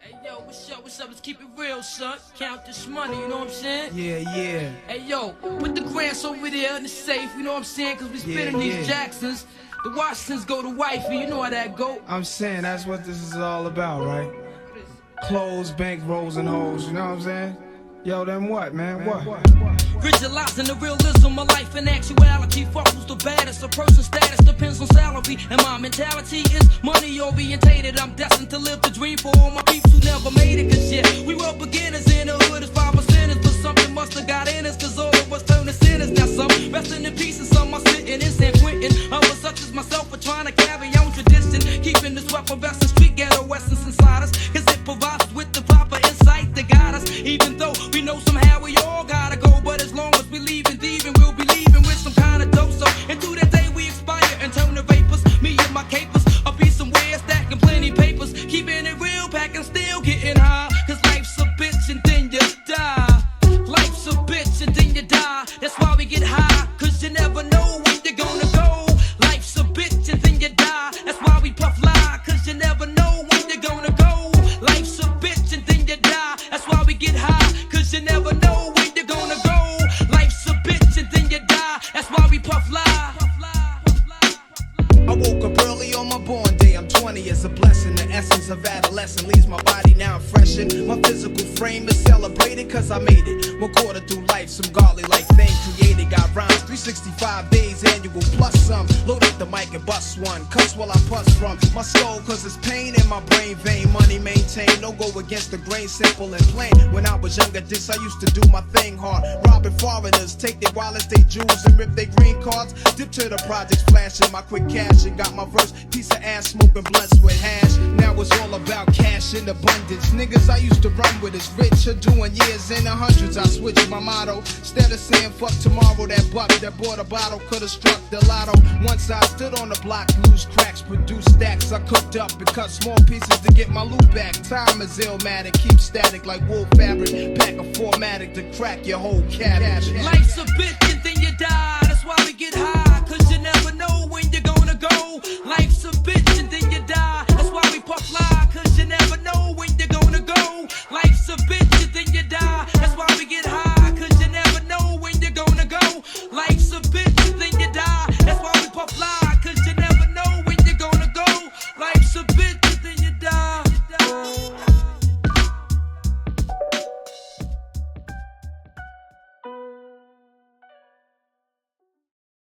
Hey yo, what's up, let's keep it real, son. Count this money, you know what I'm saying? Yeah. Hey yo, put the grants over there in the safe, you know what I'm saying? Cause we spinning these Jacksons. The Washingtons go to wifey, you know how that go. I'm saying that's what this is all about, right? Clothes, bank rolls, and hoes, you know what I'm saying? Yo, then what, man? What? Visualizing the realism of life and actuality. Fuck who's the baddest, a person's status depends on salary. And my mentality is money orientated. I'm destined to live the dream for all my peeps who never made it. Cause yeah, we were beginners in the hood as 5%ers. But something must have got in us, cause all of us turned to sinners. Now some resting in peace and some are sitting in San Quentin. Others such as myself are trying to carry on tradition, keeping this weapon vest and street ghetto essence inside us. Cause it provides us with the proper insight to guide us. Even though we know somehow we all gotta go, but as long as we leaving thieving, we'll be leaving with some kind of dope. So into that day we expire and turn to vapors. Me and my capers, I'll be somewhere stacking plenty papers, keeping it real, packing still getting high. Cause life's a bitch and then you die. Life's a bitch and then you die. That's why we get high, cause you never know when you're gonna go. Life's a bitch and then you die. That's why we puff lie, cause you never know when you're gonna go. Life's a bitch and then you die. That's why we get high, cause you never know when you're gonna go. Life's a bitch and then you die. That's why we puff lie. I woke up early on my born day. I'm 20, it's a blessing. The essence of adolescence leaves my body now freshened. My physical frame is celebrated cause I made it. 1/4 through life, some godly like thing created. Got rhymes 365 days annual plus some. Load up the mic and bust one. Cuss while I puss from my skull cause it's pain in my brain vein. Money maintained, no go against the grain, simple and plain. When I was younger, this I used to do my thing hard. Robbing foreigners, take their wallets, they jewels, and rip their green cards. Dip to the projects, flashing my quick cash and got my first piece of ass smoking blunts with hash. Now it's all about cash in abundance. Niggas I used to run with is rich or doing years in the hundreds. I switched my motto. Instead of saying fuck tomorrow, that buck that bought a bottle could've struck the lotto. Once I stood on the block, loose cracks, produced stacks. I cooked up and cut small pieces to get my loot back. Time is Illmatic, keep static like wool fabric. Pack a formatic to crack your whole cabbage. Life's a bitch and then you die. That's why we get high.